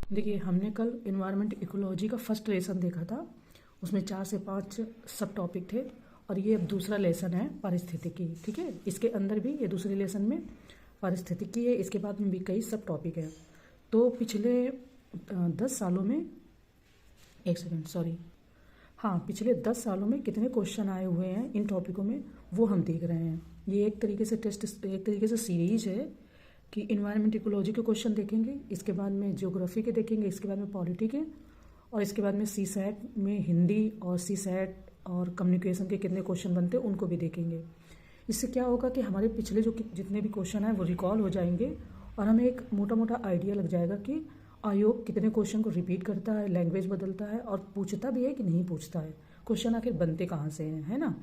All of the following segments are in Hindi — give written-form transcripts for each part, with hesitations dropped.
देखिए, हमने कल इन्वायरमेंट इकोलॉजी का फर्स्ट लेसन देखा था। उसमें 4 से 5 सब टॉपिक थे और ये अब दूसरा लेसन है पारिस्थितिकी। ठीक है, इसके अंदर भी ये दूसरे लेसन में पारिस्थितिकी है, इसके बाद में भी कई सब टॉपिक है। तो पिछले 10 सालों में, एक सेकेंड सॉरी, हाँ, पिछले 10 सालों में कितने क्वेश्चन आए हुए हैं इन टॉपिकों में वो हम देख रहे हैं। ये एक तरीके से एक तरीके से सीरीज है कि इन्वायरमेंट इकोलॉजी के क्वेश्चन देखेंगे, इसके बाद में ज्योग्राफी के देखेंगे, इसके बाद में पॉलिटी के, और इसके बाद में सी सैट में हिंदी और सी सैट और कम्युनिकेशन के कितने क्वेश्चन बनते हैं उनको भी देखेंगे। इससे क्या होगा कि हमारे पिछले जो जितने भी क्वेश्चन हैं वो रिकॉल हो जाएंगे और हमें एक मोटा मोटा आइडिया लग जाएगा कि आयोग कितने क्वेश्चन को रिपीट करता है, लैंग्वेज बदलता है और पूछता भी है कि नहीं पूछता है, क्वेश्चन आखिर बनते कहाँ से हैं, है ना।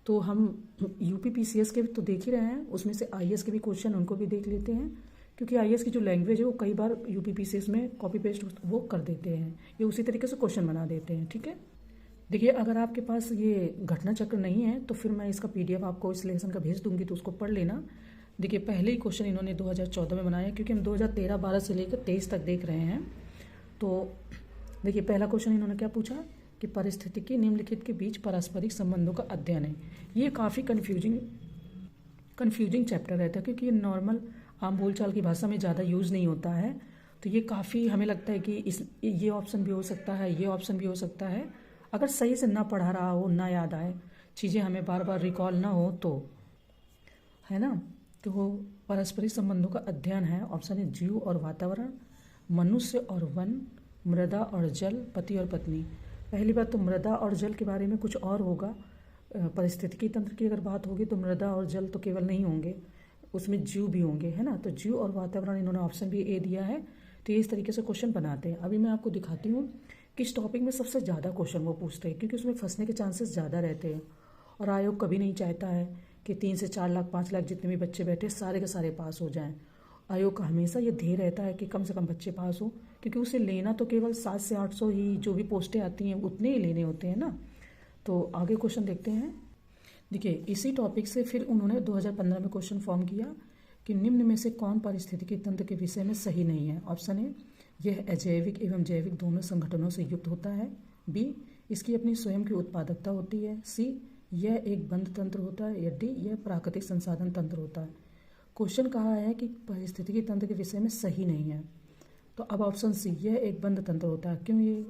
तो हम यूपीपीसीएस के भी तो देख ही रहे हैं, उसमें से आईएएस के भी क्वेश्चन उनको भी देख लेते हैं, क्योंकि आईएएस की जो लैंग्वेज है वो कई बार यूपीपीसीएस में कॉपी पेस्ट वो कर देते हैं, ये उसी तरीके से क्वेश्चन बना देते हैं। ठीक है, देखिए, अगर आपके पास ये घटना चक्र नहीं है तो फिर मैं इसका पीडीएफ आपको इस लेसन का भेज दूंगी, तो उसको पढ़ लेना। देखिए, पहले ही क्वेश्चन इन्होंने 2014 में बनाया, क्योंकि हम 2013-12 से लेकर 23 तक देख रहे हैं। तो देखिए, पहला क्वेश्चन इन्होंने क्या पूछा कि पारिस्थितिकी निम्नलिखित के बीच पारस्परिक संबंधों का अध्ययन है। ये काफ़ी कन्फ्यूजिंग चैप्टर रहता है, क्योंकि ये नॉर्मल आम बोलचाल की भाषा में ज़्यादा यूज़ नहीं होता है। तो ये काफ़ी हमें लगता है कि ये ऑप्शन भी हो सकता है, ये ऑप्शन भी हो सकता है, अगर सही से ना पढ़ा रहा हो, ना याद आए, चीज़ें हमें बार बार रिकॉल ना हो तो, है ना। तो पारस्परिक संबंधों का अध्ययन है, ऑप्शन है जीव और वातावरण, मनुष्य और वन, मृदा और जल, पति और पत्नी। पहली बात तो मृदा और जल के बारे में कुछ और होगा। पारिस्थितिकी तंत्र की अगर बात होगी तो मृदा और जल तो केवल नहीं होंगे, उसमें जीव भी होंगे, है ना। तो जीव और वातावरण इन्होंने ऑप्शन भी ए दिया है। तो ये इस तरीके से क्वेश्चन बनाते हैं। अभी मैं आपको दिखाती हूँ किस टॉपिक में सबसे ज़्यादा क्वेश्चन वो पूछते हैं, क्योंकि उसमें फंसने के चांसेस ज़्यादा रहते हैं। और आयोग कभी नहीं चाहता है कि 3 से 4 लाख 5 लाख जितने भी बच्चे बैठे सारे के सारे पास हो जाएं। आयोग का हमेशा ये ध्येय रहता है कि कम से कम बच्चे पास हो, क्योंकि उसे लेना तो केवल 700 से 800 ही जो भी पोस्टें आती हैं उतने ही लेने होते हैं ना। तो आगे क्वेश्चन देखते हैं। देखिए, इसी टॉपिक से फिर उन्होंने 2015 में क्वेश्चन फॉर्म किया कि निम्न में से कौन पारिस्थितिकी तंत्र के विषय में सही नहीं है। ऑप्शन ए, यह अजैविक एवं जैविक दोनों संगठनों से युक्त होता है। बी, इसकी अपनी स्वयं की उत्पादकता होती है। सी, यह एक बंद तंत्र होता है। या डी, यह प्राकृतिक संसाधन तंत्र होता है। क्वेश्चन कहा है कि पारिस्थितिकी तंत्र के विषय में सही नहीं है, तो अब ऑप्शन सी, यह एक बंद तंत्र होता है। क्यों ये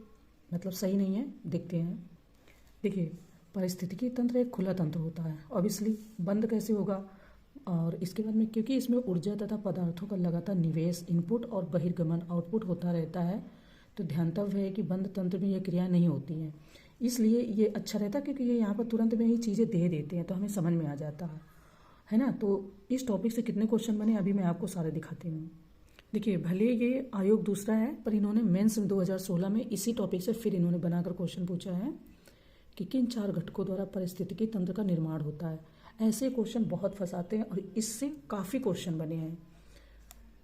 मतलब सही नहीं है, देखते हैं। देखिए, पारिस्थितिकी तंत्र एक खुला तंत्र होता है, ऑब्वियसली बंद कैसे होगा। और इसके बाद में क्योंकि इसमें ऊर्जा तथा पदार्थों का लगातार निवेश, इनपुट और बहिर्गमन, आउटपुट होता रहता है, तो ध्यानतव्य है कि बंद तंत्र में ये क्रिया नहीं होती हैं। इसलिए ये अच्छा रहता है, क्योंकि ये यहाँ पर तुरंत में ही चीज़ें दे देते हैं, तो हमें समझ में आ जाता है ना। तो इस टॉपिक से कितने क्वेश्चन बने अभी मैं आपको सारे दिखाती हूँ। देखिए, भले ये आयोग दूसरा है, पर इन्होंने मेंस 2016 में इसी टॉपिक से फिर इन्होंने बनाकर क्वेश्चन पूछा है कि किन 4 घटकों द्वारा पारिस्थितिकी तंत्र का निर्माण होता है। ऐसे क्वेश्चन बहुत फंसाते हैं और इससे काफ़ी क्वेश्चन बने हैं।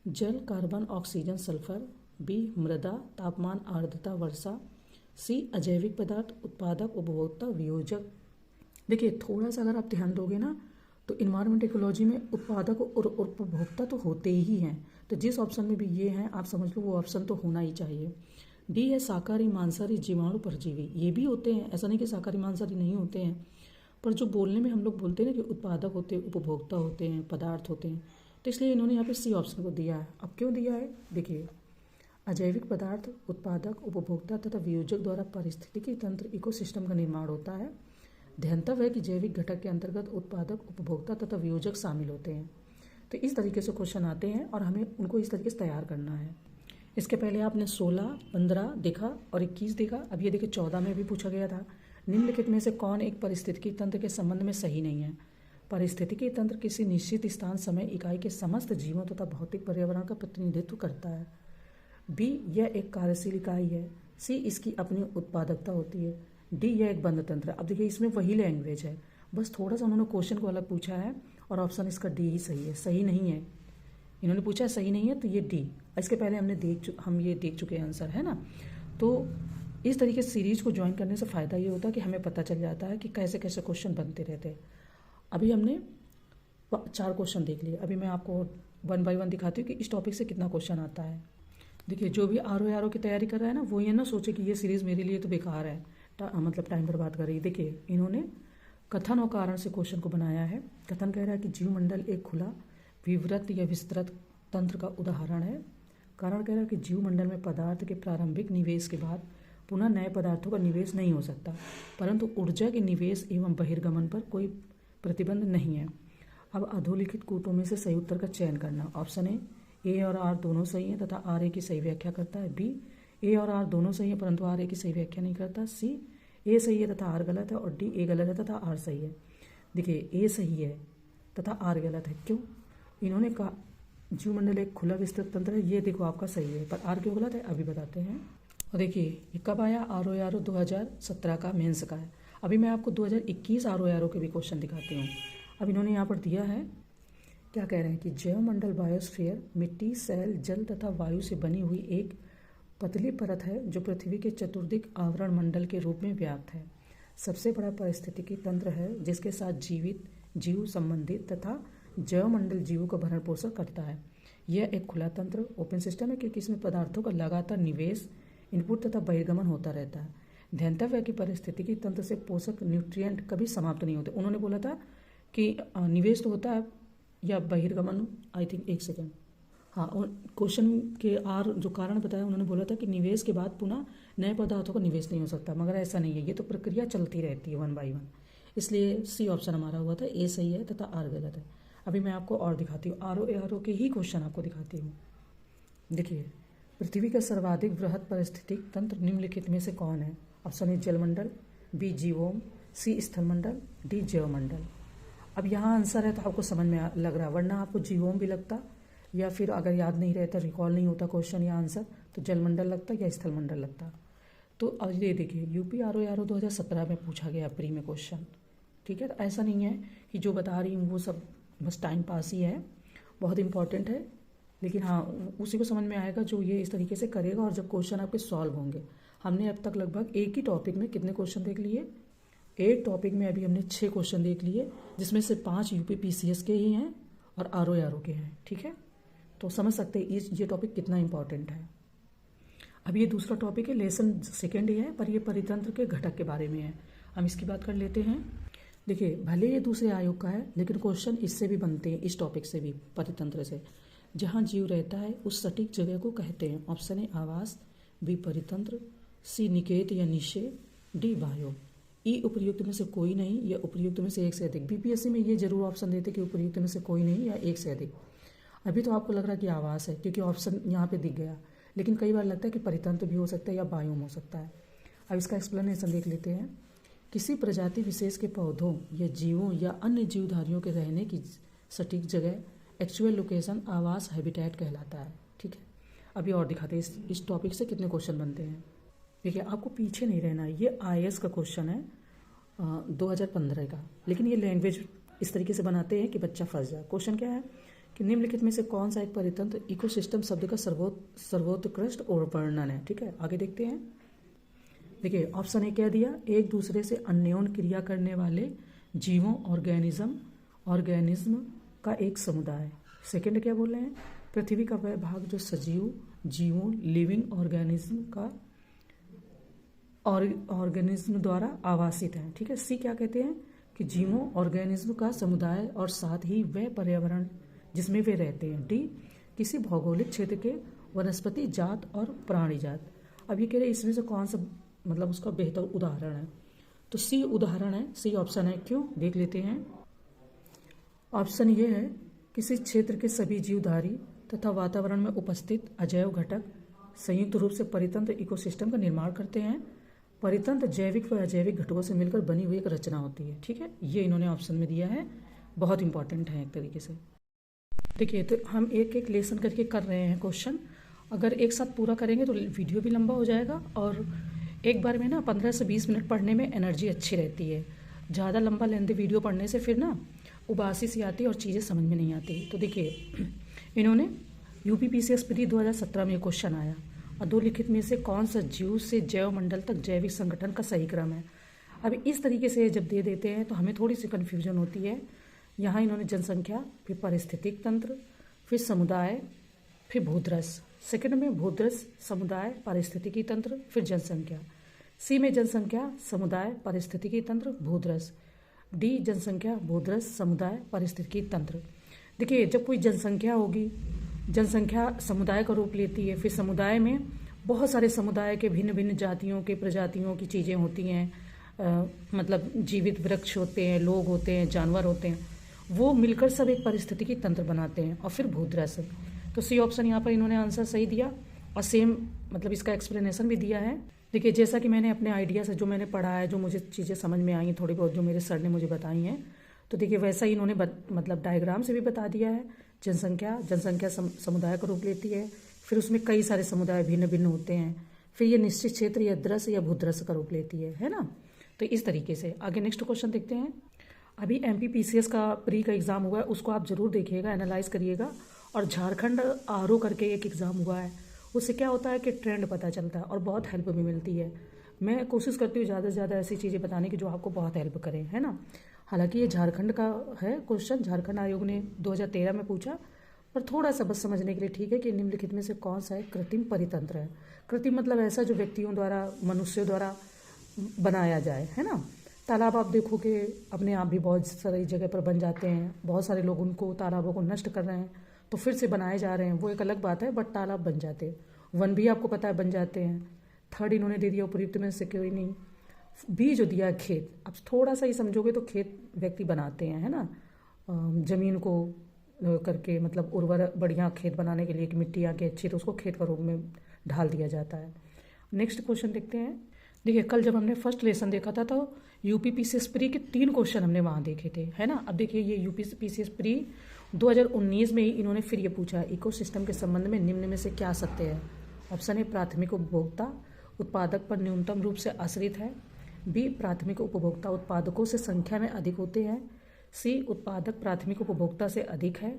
जल, कार्बन, ऑक्सीजन, सल्फर। बी, मृदा, तापमान, आर्द्रता, वर्षा। सी, अजैविक पदार्थ, उत्पादक, उपभोक्ता, वियोजक। देखिए, थोड़ा सा अगर आप ध्यान दोगे ना तो इन्वायरमेंट इकोलॉजी में उत्पादक और उपभोक्ता तो होते ही हैं, तो जिस ऑप्शन में भी ये हैं आप समझ लो वो ऑप्शन तो होना ही चाहिए। डी है शाकाहारी, मांसाहारी, जीवाणु, परजीवी। ये भी होते हैं, ऐसा नहीं कि शाकाहारी मांसाहारी नहीं होते हैं, पर जो बोलने में हम लोग बोलते हैं ना कि उत्पादक होते हैं, उपभोक्ता होते हैं, पदार्थ होते हैं, तो इसलिए इन्होंने यहाँ पे सी ऑप्शन को दिया है। अब क्यों दिया है, देखिए, अजैविक पदार्थ, उत्पादक, उपभोक्ता तथा वियोजक द्वारा पारिस्थितिकी तंत्र इकोसिस्टम का निर्माण होता है। ध्यानतव्य है कि जैविक घटक के अंतर्गत उत्पादक, उपभोक्ता तथा वियोजक शामिल होते हैं। तो इस तरीके से क्वेश्चन आते हैं और हमें उनको इस तरीके से तैयार करना है। इसके पहले आपने 16, 15 देखा और 21 देखा। अब ये देखिए 14 में भी पूछा गया था, निम्नलिखित में से कौन एक पारिस्थितिकी तंत्र के संबंध में सही नहीं है। पारिस्थितिकी तंत्र किसी निश्चित स्थान, समय, इकाई के समस्त जीवों तथा भौतिक पर्यावरण का प्रतिनिधित्व करता है। बी, यह एक कार्यशील इकाई है। सी, इसकी अपनी उत्पादकता होती है। डी, यह एक बंद तंत्र है। अब देखिए, इसमें वही लैंग्वेज है, बस थोड़ा सा उन्होंने क्वेश्चन को अलग पूछा है और ऑप्शन इसका डी ही सही है। सही नहीं है, इन्होंने पूछा है सही नहीं है, तो ये डी। इसके पहले हम ये देख चुके हैं आंसर, है ना। तो इस तरीके से सीरीज को ज्वाइन करने से फ़ायदा ये होता है कि हमें पता चल जाता है कि कैसे कैसे क्वेश्चन बनते रहते हैं। अभी हमने 4 क्वेश्चन देख लिए, अभी मैं आपको 1 बाय 1 दिखाती हूँ कि इस टॉपिक से कितना क्वेश्चन आता है। देखिए जो भी RO की तैयारी कर रहा है ना, वो ये ना सोचे कि ये सीरीज़ मेरे लिए तो बेकार है, मतलब टाइम बर्बाद कर रही है। देखिए इन्होंने कथन और कारण से क्वेश्चन को बनाया है। कथन कह रहा है कि जीवमंडल एक खुला विवृत या विस्तृत तंत्र का उदाहरण है। कारण कह रहा है कि जीवमंडल में पदार्थ के प्रारंभिक निवेश के बाद पुनः नए पदार्थों का निवेश नहीं हो सकता, परंतु ऊर्जा के निवेश एवं बहिर्गमन पर कोई प्रतिबंध नहीं है। अब अधोलिखित कूटों में से सही उत्तर का चयन करना। ऑप्शन ए और आर दोनों सही हैं तथा आर ए की सही व्याख्या करता है। बी ए और आर दोनों सही है परंतु आर ए की सही व्याख्या नहीं करता। सी ए सही है तथा आर गलत है। और डी ए गलत है तथा आर सही है। देखिए ए सही है तथा आर गलत है। क्यों? इन्होंने कहा जीवमंडल एक खुला विस्तृत तंत्र है, ये देखो आपका सही है, पर आर क्यों गलत है अभी बताते हैं। और देखिए ये कब आया? RO 2017 का मेंस का है। अभी मैं आपको 2021 RO के भी क्वेश्चन दिखाती हूँ। अब इन्होंने यहाँ पर दिया है, क्या कह रहे हैं कि जैवमंडल बायोस्फीयर मिट्टी, सेल, जल तथा वायु से बनी हुई एक पतली परत है जो पृथ्वी के चतुर्दिक आवरण मंडल के रूप में व्याप्त है। सबसे बड़ा पारिस्थितिकी तंत्र है जिसके साथ जीवित जीव संबंधित तथा जैवमंडल जीवों का भरण पोषण करता है। यह एक खुला तंत्र ओपन सिस्टम है क्योंकि इसमें पदार्थों का लगातार निवेश, इनपुट तथा बहिर्गमन होता रहता है। ध्यानतव्य है कि पारिस्थितिकी तंत्र से पोषक न्यूट्रिएंट कभी समाप्त नहीं होते। उन्होंने बोला था कि निवेश तो होता है या बहिर्गमन, आई थिंक एक सेकेंड, हाँ, क्वेश्चन के आर जो कारण बताया उन्होंने बोला था कि निवेश के बाद पुनः नए पदार्थों का निवेश नहीं हो सकता, मगर ऐसा नहीं है, ये तो प्रक्रिया चलती रहती है 1 by 1। इसलिए सी ऑप्शन हमारा हुआ था, ए सही है तथा आर गलत है। अभी मैं आपको और दिखाती हूँ, RO के ही क्वेश्चन आपको दिखाती हूँ। देखिए पृथ्वी का सर्वाधिक बृहद पारिस्थितिक तंत्र निम्नलिखित में से कौन है? ऑप्शन ए जलमंडल, बी जीवोम, सी स्थलमंडल, डी जैवमंडल। अब यहाँ आंसर है तो आपको समझ में लग रहा है, वरना आपको जीवोम भी लगता या फिर अगर याद नहीं रहता, रिकॉल नहीं होता क्वेश्चन या आंसर, तो जलमंडल लगता या स्थलमंडल लगता। तो अब ये देखिए यूपी RO 2017 में पूछा गया प्री में क्वेश्चन, ठीक है। तो ऐसा नहीं है कि जो बता रही हूँ वो सब बस टाइम पास ही है, बहुत इंपॉर्टेंट है, लेकिन हाँ उसी को समझ में आएगा जो ये इस तरीके से करेगा और जब क्वेश्चन आपके सॉल्व होंगे। हमने अब तक लगभग एक ही टॉपिक में कितने क्वेश्चन देख लिए? एक टॉपिक में अभी हमने 6 क्वेश्चन देख लिए, जिसमें से 5 यूपी PCS के ही हैं और RO के हैं, ठीक है। तो समझ सकते हैं ये टॉपिक कितना इंपॉर्टेंट है। अब ये दूसरा टॉपिक है, लेसन सेकेंड ही है, पर ये परितंत्र के घटक के बारे में है। हम इसकी बात कर लेते हैं। देखिए भले ये दूसरे आयोग का है लेकिन क्वेश्चन इससे भी बनते हैं, इस टॉपिक से भी, परितंत्र से। जहाँ जीव रहता है उस सटीक जगह को कहते हैं। ऑप्शन ए आवास, बी परितंत्र, सी निकेत या निशे, डी बायो। ई उपर्युक्त में से कोई नहीं या उपर्युक्त में से एक से अधिक। BPSC में ये जरूर ऑप्शन देते कि उपर्युक्त में से कोई नहीं या एक से अधिक। अभी तो आपको लग रहा है कि आवास है क्योंकि ऑप्शन यहाँ पे दिख गया, लेकिन कई बार लगता है कि परितंत्र भी हो सकता है या बायोम हो सकता है। अब इसका एक्सप्लेनेशन देख लेते हैं। किसी प्रजाति विशेष के पौधों या जीवों या अन्य जीवधारियों के रहने की सटीक जगह, एक्चुअल लोकेशन, आवास, हैबिटेट कहलाता है, ठीक है। अभी और दिखाते हैं इस टॉपिक से कितने क्वेश्चन बनते हैं। देखिए आपको पीछे नहीं रहना है, ये IAS का क्वेश्चन है 2015 का, लेकिन ये लैंग्वेज इस तरीके से बनाते हैं कि बच्चा फंस जाए। क्वेश्चन क्या है कि निम्नलिखित में से कौन सा एक परितंत्र इकोसिस्टम शब्द का सर्वोत्कृष्ट वर्णन है, ठीक है। आगे देखते हैं। देखिए ऑप्शन ए कह दिया, एक दूसरे से अन्योन क्रिया करने वाले जीवों, ऑर्गेनिज्म का एक समुदाय। सेकंड क्या बोल रहे हैं? पृथ्वी का वह भाग जो सजीव जीवों, लिविंग ऑर्गेनिज्म का ऑर्गेनिज्म द्वारा आवासित है, ठीक है। सी क्या कहते हैं कि जीवों, ऑर्गेनिज्म का समुदाय और साथ ही वह पर्यावरण जिसमें वे रहते हैं। डी किसी भौगोलिक क्षेत्र के वनस्पति जात और प्राणी जात। अब ये कह रहे हैं इसमें से कौन सा मतलब उसका बेहतर उदाहरण है, तो सी उदाहरण है, सी ऑप्शन है। क्यों? देख लेते हैं। ऑप्शन ये है, किसी क्षेत्र के सभी जीवधारी तथा वातावरण में उपस्थित अजैव घटक संयुक्त रूप से परितंत्र इकोसिस्टम का निर्माण करते हैं। परितंत्र जैविक व अजैविक घटकों से मिलकर बनी हुई एक रचना होती है, ठीक है। ये इन्होंने ऑप्शन में दिया है, बहुत इंपॉर्टेंट है एक तरीके से। देखिए तो हम एक एक लेसन करके कर रहे हैं क्वेश्चन, अगर एक साथ पूरा करेंगे तो वीडियो भी लंबा हो जाएगा और एक बार में ना 15 से 20 मिनट पढ़ने में एनर्जी अच्छी रहती है। ज़्यादा लंबा लेंथी वीडियो पढ़ने से फिर ना उबासी सी आती और चीज़ें समझ में नहीं आती। तो देखिए इन्होंने यूपी PCS प्री 2017 में क्वेश्चन आया, अधोलिखित में से कौन सा जीव से जैव मंडल तक जैविक संगठन का सही क्रम है। अब इस तरीके से जब दे देते हैं तो हमें थोड़ी सी कन्फ्यूजन होती है। यहाँ इन्होंने जनसंख्या, फिर पारिस्थितिक तंत्र, फिर समुदाय, फिर भूदृश्य, सेकंड में भूदृश, समुदाय, पारिस्थितिकी तंत्र, फिर जनसंख्या। सी में जनसंख्या, समुदाय, पारिस्थितिकी तंत्र, भूदृश। डी जनसंख्या, भूदृश, समुदाय, पारिस्थितिकी तंत्र। देखिए जब कोई जनसंख्या होगी, जनसंख्या समुदाय का रूप लेती है, फिर समुदाय में बहुत सारे समुदाय के भिन्न भिन्न जातियों के प्रजातियों की चीज़ें होती हैं, मतलब जीवित वृक्ष होते हैं, लोग होते हैं, जानवर होते हैं, वो मिलकर सब एक पारिस्थितिकी तंत्र बनाते हैं और फिर भूदृश। तो सी ऑप्शन यहाँ पर इन्होंने आंसर सही दिया और सेम मतलब इसका एक्सप्लेनेशन भी दिया है। देखिए जैसा कि मैंने अपने आइडिया से जो मैंने पढ़ा है, जो मुझे चीज़ें समझ में आई थोड़ी बहुत, जो मेरे सर ने मुझे बताई हैं, तो देखिए वैसा ही इन्होंने मतलब डायग्राम से भी बता दिया है। जनसंख्या समुदाय का रूप लेती है, फिर उसमें कई सारे समुदाय भिन्न भिन्न होते हैं, फिर ये निश्चित क्षेत्र या दृश या भूदृश का रूप लेती है ना। तो इस तरीके से आगे नेक्स्ट क्वेश्चन देखते हैं। अभी MPPCS का प्री का एग्ज़ाम हुआ है, उसको आप जरूर देखिएगा, एनालाइज करिएगा। और झारखंड RO करके एक एग्ज़ाम हुआ है, उससे क्या होता है कि ट्रेंड पता चलता है और बहुत हेल्प भी मिलती है। मैं कोशिश करती हूँ ज़्यादा से ज़्यादा ऐसी चीज़ें बताने की जो आपको बहुत हेल्प करें, है ना। हालांकि ये झारखंड का है क्वेश्चन, झारखंड आयोग ने 2013 में पूछा, पर थोड़ा सा बस समझने के लिए ठीक है कि निम्नलिखित में से कौन सा एक कृत्रिम परितंत्र है। कृत्रिम मतलब ऐसा जो व्यक्तियों द्वारा, मनुष्यों द्वारा बनाया जाए, है ना। तालाब आप देखोगे अपने आप भी बहुत सारी जगह पर बन जाते हैं, बहुत सारे लोग उनको तालाबों को नष्ट कर रहे हैं तो फिर से बनाए जा रहे हैं, वो एक अलग बात है, बट तालाब बन जाते हैं। वन भी आपको पता है बन जाते हैं। थर्ड इन्होंने दे दिया उपयुक्त में से कोई नहीं। बी जो दिया खेत, अब थोड़ा सा ही समझोगे तो खेत व्यक्ति बनाते हैं, है ना, जमीन को करके, मतलब उर्वर बढ़िया खेत बनाने के लिए कि मिट्टी आके अच्छी, तो उसको खेत का रूप में ढाल दिया जाता है। नेक्स्ट क्वेश्चन देखते हैं। देखिए कल जब हमने फर्स्ट लेसन देखा था तो UPPCS प्री के 3 क्वेश्चन हमने वहाँ देखे थे, है ना। अब देखिए ये UPPCS प्री 2019 में ही इन्होंने फिर ये पूछा, इकोसिस्टम के संबंध में निम्न में से क्या सत्य है। ऑप्शन ए प्राथमिक उपभोक्ता उत्पादक पर न्यूनतम रूप से आश्रित है। बी प्राथमिक उपभोक्ता उत्पादकों से संख्या में अधिक होते हैं। सी उत्पादक प्राथमिक उपभोक्ता से अधिक है।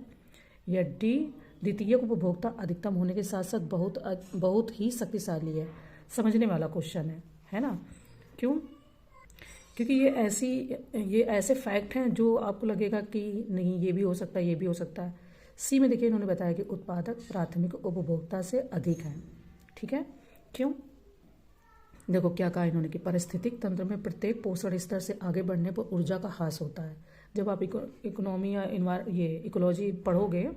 या डी द्वितीयक उपभोक्ता अधिकतम होने के साथ साथ बहुत ही शक्तिशाली है। समझने वाला क्वेश्चन है ना। क्यों? क्योंकि ये ऐसे फैक्ट हैं जो आपको लगेगा कि नहीं ये भी हो सकता है, ये भी हो सकता है। सी में देखिए इन्होंने बताया कि उत्पादक प्राथमिक उपभोक्ता से अधिक है। ठीक है, क्यों? देखो क्या कहा इन्होंने कि पारिस्थितिक तंत्र में प्रत्येक पोषण स्तर से आगे बढ़ने पर ऊर्जा का ह्रास होता है। जब आप इकोनॉमी या इकोलॉजी पढ़ोगे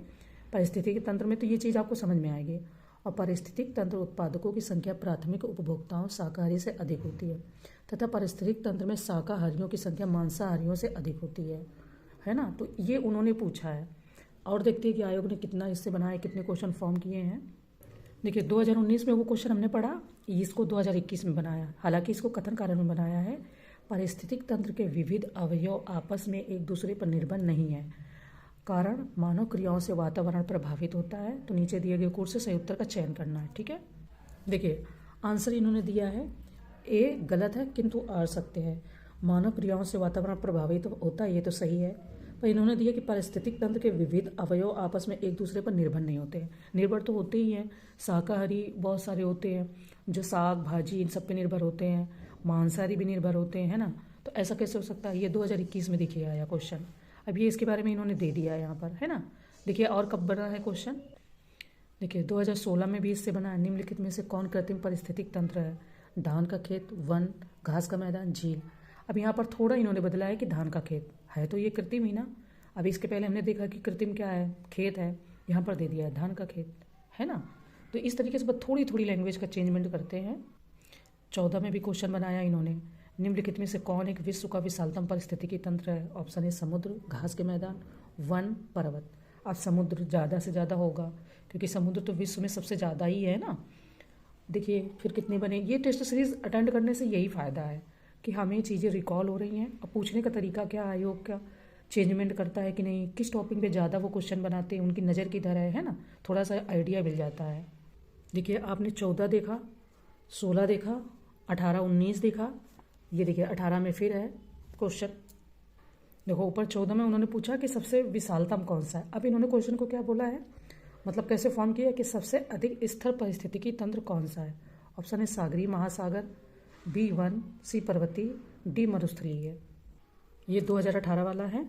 पारिस्थितिक तंत्र में तो ये चीज़ आपको समझ में आएगी। और पारिस्थितिक तंत्र उत्पादकों की संख्या प्राथमिक उपभोक्ताओं शाकाहारी से अधिक होती है तथा पारिस्थितिक तंत्र में शाकाहारियों की संख्या मांसाहारियों से अधिक होती है ना। तो ये उन्होंने पूछा है। और देखते हैं कि आयोग ने कितना इससे बनाया, कितने क्वेश्चन फॉर्म किए हैं। देखिए 2019 में वो क्वेश्चन हमने पढ़ा, इसको 2021 में बनाया। हालांकि इसको कथन कारण में बनाया है। पारिस्थितिक तंत्र के विविध अवयव आपस में एक दूसरे पर निर्भर नहीं है, कारण मानव क्रियाओं से वातावरण प्रभावित होता है। तो नीचे दिए गए कोर्स से सही उत्तर का चयन करना है। ठीक है, देखिए आंसर इन्होंने दिया है ए गलत है किंतु आ सकते हैं। मानव क्रियाओं से वातावरण प्रभावित होता है, ये तो सही है। पर इन्होंने दिया कि पारिस्थितिक तंत्र के विविध अवयव आपस में एक दूसरे पर निर्भर नहीं होते हैं। निर्भर तो होते ही हैं, शाकाहारी बहुत सारे होते हैं जो साग भाजी इन सब पे निर्भर होते हैं, मांसाहारी भी निर्भर होते हैं, है ना। तो ऐसा कैसे हो सकता है? ये 2021 में देखिए आया क्वेश्चन। अब ये इसके बारे में इन्होंने दे दिया है यहाँ पर, है ना। देखिए और कब बना है क्वेश्चन, देखिए 2016 में भी इससे बना है। निम्नलिखित में से कौन कृत्रिम पारिस्थितिक तंत्र है? धान का खेत, वन, घास का मैदान, झील। अब यहाँ पर थोड़ा इन्होंने बदला है कि धान का खेत है, तो ये कृत्रिम ही ना। अब इसके पहले हमने देखा कि कृत्रिम क्या है, खेत है, यहाँ पर दे दिया है धान का खेत, है ना। तो इस तरीके से बस थोड़ी थोड़ी लैंग्वेज का चेंजमेंट करते हैं। 14 में भी क्वेश्चन बनाया इन्होंने। निम्नलिखित में से कौन एक विश्व का विशालतम पारिस्थितिकी तंत्र है? ऑप्शन ए समुद्र, घास के मैदान, वन, पर्वत। अब समुद्र ज़्यादा से ज़्यादा होगा क्योंकि समुद्र तो विश्व में सबसे ज़्यादा ही है ना। देखिए फिर कितने बने। ये टेस्ट सीरीज अटेंड करने से यही फ़ायदा है कि हमें चीज़ें रिकॉल हो रही हैं और पूछने का तरीका क्या आयोग का चेंजमेंट करता है कि नहीं, किस टॉपिक पे ज़्यादा वो क्वेश्चन बनाते हैं, उनकी नज़र किधर है ना, थोड़ा सा आइडिया मिल जाता है। देखिए आपने 14 देखा, 16 देखा, 18, 19 देखा, ये देखिए 18 में फिर है क्वेश्चन। देखो ऊपर 14 में उन्होंने पूछा कि सबसे विशालतम कौन सा है। अब इन्होंने क्वेश्चन को क्या बोला है, मतलब कैसे फॉर्म किया कि सबसे अधिक स्थिर पारिस्थितिकी तंत्र कौन सा है? ऑप्शन है सागरीय महासागर, बी वन, सी पर्वतीय, डी मरुस्थलीय। ये 2018 वाला है।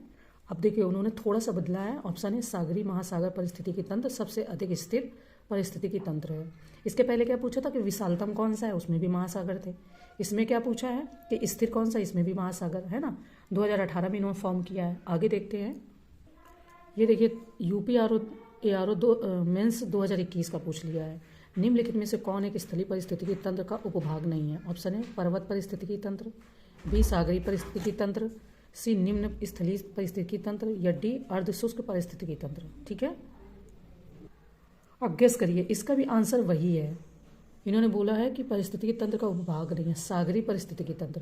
अब देखिए उन्होंने थोड़ा सा बदला है। ऑप्शन है सागरीय महासागर पारिस्थितिकी तंत्र सबसे अधिक स्थिर पारिस्थितिकी तंत्र है। इसके पहले क्या पूछा था कि विशालतम कौन सा है, उसमें भी महासागर थे। इसमें क्या पूछा है कि स्थिर कौन सा, इसमें भी महासागर है ना। 2018 में इन्होंने फॉर्म किया है। आगे देखते हैं, ये देखिए यूपी ARO मेंस 2021 का पूछ लिया है। निम्नलिखित में से कौन एक स्थलीय पारिस्थितिकी तंत्र का उपभाग नहीं है? ऑप्शन है पर्वत पारिस्थितिकी तंत्र, बी सागरीय पारिस्थितिकी तंत्र, सी निम्न स्थलीय पारिस्थितिकी तंत्र, या डी अर्ध शुष्क पारिस्थितिकी तंत्र। ठीक है, अब गेस करिए, इसका भी आंसर वही है। इन्होंने बोला है कि पारिस्थितिकी तंत्र का उपभाग नहीं है, सागरीय पारिस्थितिकी तंत्र।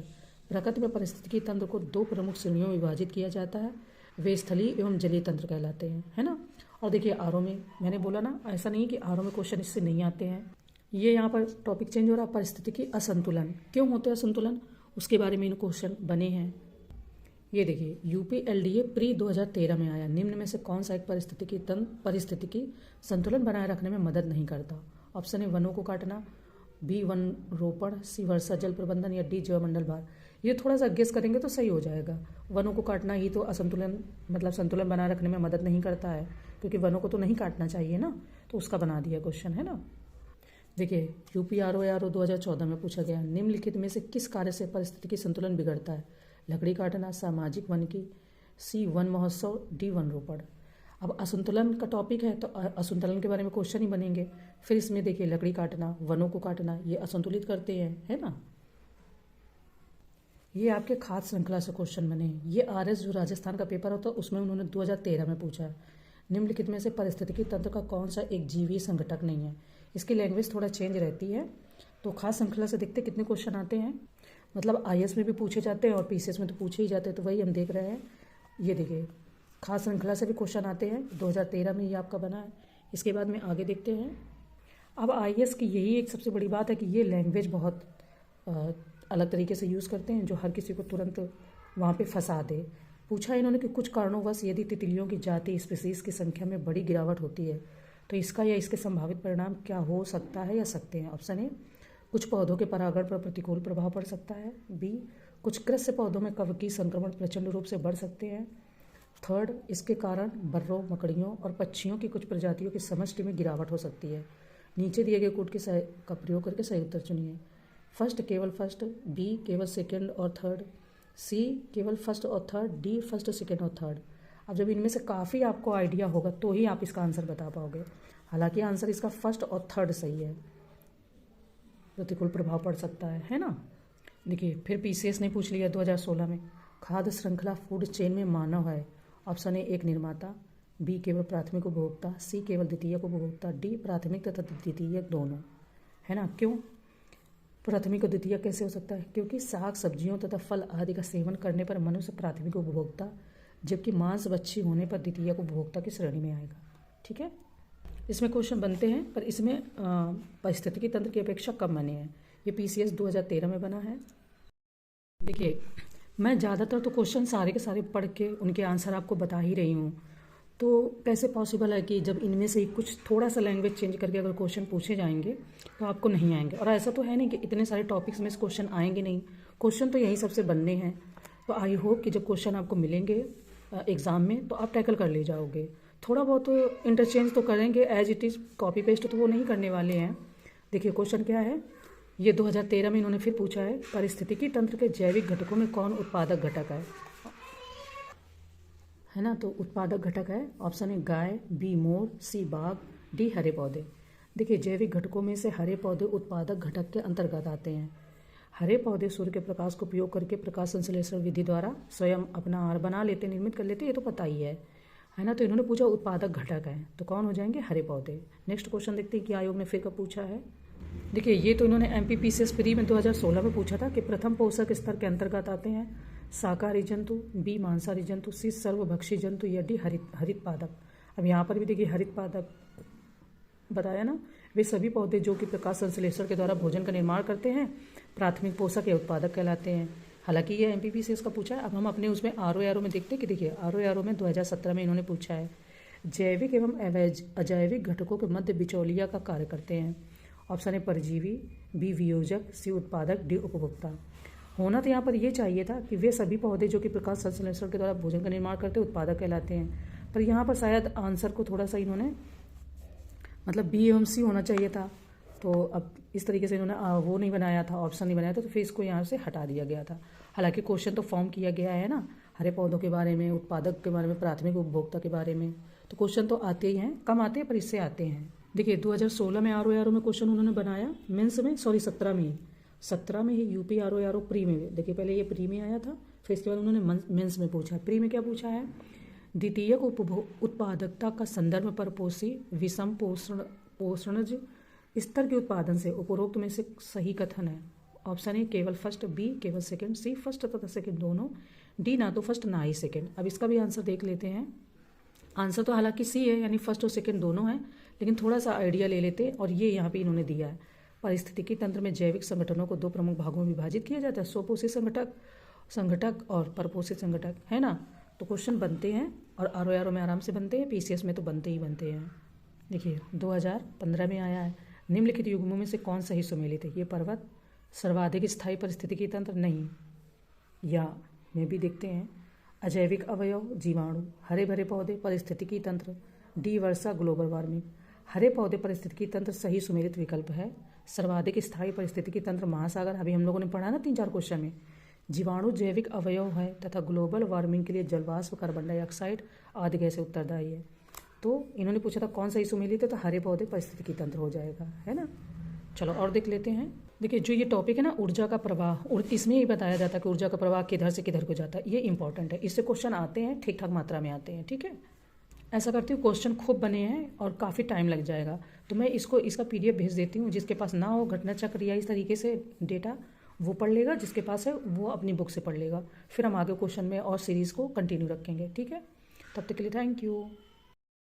प्रकृति में पारिस्थितिकी तंत्र को 2 प्रमुख श्रेणियों में विभाजित किया जाता है, वे स्थलीय एवं जलीय तंत्र कहलाते हैं, है ना। और देखिए आरओ में मैंने बोला ना, ऐसा नहीं कि आरओ में क्वेश्चन इससे नहीं आते हैं। ये यहाँ पर टॉपिक चेंज हो रहा है, पारिस्थितिकी असंतुलन क्यों होते हैं, असंतुलन उसके बारे में इन क्वेश्चन बने हैं। ये देखिए यूपी LDA प्री 2013 में आया, निम्न में से कौन सा एक पारिस्थितिकी संतुलन बनाए रखने में मदद नहीं करता? ऑप्शन है वनों को काटना, बी वन रोपण, सी वर्षा जल प्रबंधन, या डी जैवमंडल भार। ये थोड़ा सा गेस करेंगे तो सही हो जाएगा। वनों को काटना ही तो असंतुलन मतलब संतुलन बनाए रखने में मदद नहीं करता है, क्योंकि वनों को तो नहीं काटना चाहिए ना, तो उसका बना दिया क्वेश्चन, है ना। देखिए यूपी ARO 2014 में पूछा गया, निम्नलिखित में से किस कार्य से पारिस्थितिकी संतुलन बिगड़ता है? लकड़ी काटना, सामाजिक वन की, सी वन महोत्सव, डी वन रोपण। अब असंतुलन का टॉपिक है तो असंतुलन के बारे में क्वेश्चन ही बनेंगे। फिर इसमें देखिए लकड़ी काटना, वनों को काटना, ये असंतुलित करते हैं, है ना। ये आपके खाद्य श्रृंखला से क्वेश्चन बने। ये RS जो राजस्थान का पेपर होता है उसमें उन्होंने 2013 में पूछा है, निम्नलिखित में से पारिस्थितिकी तंत्र का कौन सा एक जीवीय संघटक नहीं है? इसकी लैंग्वेज थोड़ा चेंज रहती है। तो खाद्य श्रृंखला से देखते कितने क्वेश्चन आते हैं, मतलब IS में भी पूछे जाते हैं और PCS में तो पूछे ही जाते हैं, तो वही हम देख रहे हैं। ये देखिए खाद्य श्रृंखला से भी क्वेश्चन आते हैं, 2013 में ये आपका बना है। इसके बाद में आगे देखते हैं। अब IS की यही एक सबसे बड़ी बात है कि ये लैंग्वेज बहुत अलग तरीके से यूज़ करते हैं, जो हर किसी को तुरंत वहाँ पे फंसा दे। पूछा इन्होंने कि कुछ कारणोंवश यदि तितलियों की जाति स्पीसीज की संख्या में बड़ी गिरावट होती है तो इसका या इसके संभावित परिणाम क्या हो सकता है या सकते हैं? ऑप्शन ए कुछ पौधों के परागण पर प्रतिकूल प्रभाव पड़ सकता है, बी कुछ कृषि पौधों में कवकीय संक्रमण प्रचंड रूप से बढ़ सकते हैं, थर्ड इसके कारण बर्रों, मकड़ियों और पक्षियों की कुछ प्रजातियों की समष्टि में गिरावट हो सकती है। नीचे दिए गए कोड के का प्रयोग करके सही उत्तर चुनिए। फर्स्ट केवल फर्स्ट, बी केवल सेकंड और थर्ड, सी केवल फर्स्ट और थर्ड, डी फर्स्ट सेकंड और थर्ड। अब जब इनमें से काफ़ी आपको आइडिया होगा तो ही आप इसका आंसर बता पाओगे। हालांकि आंसर इसका फर्स्ट और थर्ड सही है, प्रतिकूल प्रभाव पड़ सकता है ना। देखिए फिर PCS ने पूछ लिया 2016 में, खाद्य श्रृंखला फूड चेन में मानव है। ऑप्शन ए एक निर्माता, बी केवल प्राथमिक उपभोक्ता, सी केवल द्वितीयक उपभोक्ता, डी प्राथमिक तथा द्वितीयक दोनों, है ना। क्यों प्राथमिक और द्वितीयक कैसे हो सकता है? क्योंकि साग सब्जियों तथा फल आदि का सेवन करने पर मनुष्य प्राथमिक उपभोक्ता, जबकि मांस बच्छी होने पर द्वितीयक उपभोक्ता की श्रेणी में आएगा। ठीक है, इसमें क्वेश्चन बनते हैं पर इसमें पारिस्थितिकी तंत्र की अपेक्षा कम बने हैं। ये PCS 2013 में बना है। देखिए मैं ज़्यादातर तो क्वेश्चन सारे के सारे पढ़ के उनके आंसर आपको बता ही रही हूँ, तो कैसे पॉसिबल है कि जब इनमें से कुछ थोड़ा सा लैंग्वेज चेंज करके अगर क्वेश्चन पूछे जाएंगे तो आपको नहीं आएंगे। और ऐसा तो है नहीं कि इतने सारे टॉपिक्स में क्वेश्चन आएंगे नहीं, क्वेश्चन तो यही सबसे बनने हैं। तो आई होप कि जब क्वेश्चन आपको मिलेंगे एग्ज़ाम में तो आप टैकल कर ले जाओगे। थोड़ा बहुत इंटरचेंज तो करेंगे, as it is copy paste तो वो नहीं करने वाले हैं। देखिए क्वेश्चन क्या है, ये 2013 में इन्होंने फिर पूछा है, पारिस्थितिकी तंत्र के जैविक घटकों में कौन उत्पादक घटक है ना। तो उत्पादक घटक है option A guy, be more, सी बाघ, डी हरे पौधे। देखिए जैविक घटकों में से हरे पौधे उत्पादक घटक के अंतर्गत आते हैं। हरे पौधे सूर्य के प्रकाश को उपयोग करके प्रकाश संश्लेषण विधि द्वारा स्वयं अपना आहार बना लेते, निर्मित कर लेते, ये तो पता ही है ना। तो इन्होंने पूछा उत्पादक घटक है, तो कौन हो जाएंगे? हरे पौधे। नेक्स्ट क्वेश्चन देखते हैं कि आयोग ने फिर कब पूछा है। देखिए ये तो इन्होंने MPPCS प्री में 2016 में पूछा था कि प्रथम पोषक स्तर के अंतर्गत आते हैं शाकाहारी जंतु, बी मांसाहारी जंतु, सी सर्वभक्षी जंतु, या डी हरित पादप। अब यहाँ पर भी देखिए हरित पादप बताया ना, वे सभी पौधे जो कि प्रकाश संश्लेषण के द्वारा भोजन का निर्माण करते हैं प्राथमिक पोषक या उत्पादक कहलाते हैं। हालांकि ये MPPCS का पूछा है। अब हम अपने उसमें RO में देखते हैं कि देखिए RO में 2017 में इन्होंने पूछा है, जैविक एवं अजैविक घटकों के मध्य बिचौलिया का कार्य करते हैं। ऑप्शन ए परजीवी, बी वियोजक, सी उत्पादक, डी उपभोक्ता। होना तो यहाँ पर ये चाहिए था कि वे सभी पौधे जो कि प्रकाश संश्लेषण के द्वारा भोजन का निर्माण करते हैं उत्पादक कहलाते हैं, पर यहाँ पर शायद आंसर को थोड़ा सा इन्होंने मतलब बी एवं सी होना चाहिए था। तो अब इस तरीके से इन्होंने वो नहीं बनाया था, ऑप्शन नहीं बनाया था, तो फिर इसको यहाँ से हटा दिया गया था। हालांकि क्वेश्चन तो फॉर्म किया गया है ना, हरे पौधों के बारे में, उत्पादक के बारे में, प्राथमिक उपभोक्ता के बारे में, तो क्वेश्चन तो आते ही हैं, कम आते हैं पर इससे आते हैं। देखिए 2016 में आर में क्वेश्चन उन्होंने बनाया, मेंस में, सॉरी 17 में ही यूपी आर प्री में। देखिए पहले ये प्री में आया था, फिर इसके बाद उन्होंने मेंस में पूछा। प्री में क्या पूछा है, द्वितीयक उत्पादकता का संदर्भ पर पोषी विषम पोषणज स्तर के उत्पादन से उपरोक्त में से सही कथन है। ऑप्शन ए केवल फर्स्ट, बी केवल सेकंड, सी फर्स्ट तथा सेकंड दोनों, डी ना तो फर्स्ट ना ही सेकंड। अब इसका भी आंसर देख लेते हैं। आंसर तो हालांकि सी है, यानी फर्स्ट और सेकंड दोनों है, लेकिन थोड़ा सा आइडिया ले लेते हैं। और ये यहाँ पे इन्होंने दिया है, पारिस्थितिकी तंत्र में जैविक संगठनों को 2 प्रमुख भागों में विभाजित किया जाता है, स्वपोषित संगठक और परपोषित संगठक, है ना। तो क्वेश्चन बनते हैं और आर में आराम से बनते हैं, पीसीएस में तो बनते ही बनते हैं। देखिए 2015 में आया है, निम्नलिखित युग्मों में से कौन सही सुमेलित है। ये पर्वत, सर्वाधिक स्थायी परिस्थितिकी तंत्र नहीं, या में भी देखते हैं अजैविक अवयव, जीवाणु, हरे भरे पौधे, परिस्थितिकी तंत्र, डी वर्षा, ग्लोबल वार्मिंग। हरे पौधे परिस्थितिकी तंत्र सही सुमेलित विकल्प है। सर्वाधिक स्थायी परिस्थितिकी तंत्र महासागर, अभी हम लोगों ने पढ़ा ना 3-4 क्वेश्चन में। जीवाणु जैविक अवयव है तथा ग्लोबल वार्मिंग के लिए जलवाष्प, कार्बन डाइऑक्साइड आदि गैसें उत्तरदायी है। तो इन्होंने पूछा था कौन सही सुमेलित है, तो हरे पौधे परिस्थितिकी तंत्र हो जाएगा, है ना। चलो और देख लेते हैं। देखिए जो ये टॉपिक है ना, ऊर्जा का प्रवाह, इसमें ही बताया जाता है कि ऊर्जा का प्रवाह किधर से किधर को जाता है। ये इंपॉर्टेंट है, इससे क्वेश्चन आते हैं, ठीक ठाक मात्रा में आते हैं, ठीक है। ऐसा करती हूँ, क्वेश्चन खूब बने हैं और काफ़ी टाइम लग जाएगा, तो मैं इसका PDF भेज देती हूँ। जिसके पास ना हो घटना चक्र या इस तरीके से डेटा, वो पढ़ लेगा, जिसके पास है वो अपनी बुक से पढ़ लेगा। फिर हम आगे क्वेश्चन में और सीरीज़ को कंटिन्यू रखेंगे, ठीक है। तब तक के लिए थैंक यू।